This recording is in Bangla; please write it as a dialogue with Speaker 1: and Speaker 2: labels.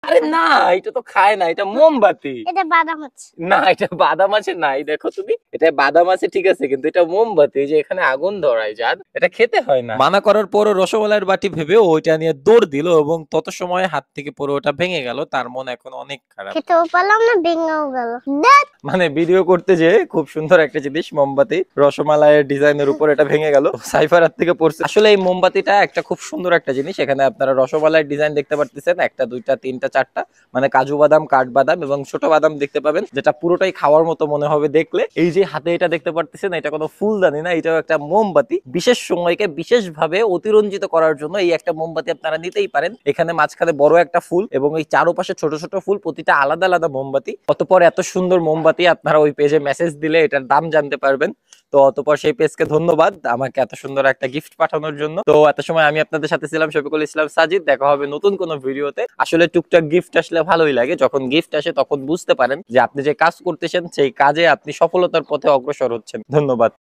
Speaker 1: আরে না, এটা তো খায় না, এটা মোমবাতি।
Speaker 2: এটা বাদাম আছে।
Speaker 1: না, এটা বাদাম আছে নাই, দেখো তুমি, এটা বাদাম আছে ঠিক আছে, কিন্তু এটা মোমবাতি, যে এখানে আগুন ধরায় যান, এটা খেতে হয় না। মানা করার পরও রসগোল্লার বাটি ভেবে ওইটা নিয়ে দৌড় দিল, এবং তত সময় হাত থেকে পড়ে ওটা ভেঙে গেল। তার মন এখন অনেক খারাপ।
Speaker 2: খেতেও পারলাম না, ভেঙেও গেল।
Speaker 1: মানে ভিডিও করতে যে খুব সুন্দর একটা জিনিস, মোমবাতি, রসমালাইয়ের ডিজাইনের উপর এটা ভেঙে গেল। সাইফার হাত থেকে পড়ছে। আসলে এই মোমবাতিটা একটা খুব সুন্দর একটা জিনিস। এখানে আপনারা রসমালাইয়ের ডিজাইন দেখতে পারতেছেন, একটা দুইটা তিনটা চারটা, মানে কাজু বাদাম, কাঠবাদাম এবং ছোট বাদাম দেখতে পাবেন, যেটা পুরোটাই খাওয়ার মতো মনে হবে দেখলে। এই যে হাতে এটা দেখতে পারতেছেন, এটা কোনো ফুলদানি না, এটাও একটা মোমবাতি। বিশেষ সময়কে বিশেষভাবে অতিরঞ্জিত করার জন্য এই একটা মোমবাতি আপনারা নিতেই পারেন। এখানে মাঝখানে বড় একটা ফুল এবং এই চারপাশে ছোট ছোট ফুল, প্রতিটা আলাদা আলাদা মোমবাতি। অতঃপর এত সুন্দর মোমবাতি আপনারা ওই পেজে মেসেজ দিলে এটার দাম জানতে পারবেন। তো অতঃপর সেই পেজকে ধন্যবাদ আমাকে এত সুন্দর একটা গিফট পাঠানোর জন্য। তো এত সময় আমি আপনাদের সাথে ছিলাম শফিকুল ইসলাম সাজিদ। দেখা হবে নতুন কোনো ভিডিওতে। আসলে টুকটাক গিফট আসলে ভালোই লাগে, যখন গিফট আসে তখন বুঝতে পারেন যে আপনি যে কাজ করতেছেন সেই কাজে আপনি সফলতার পথে অগ্রসর হচ্ছেন। ধন্যবাদ।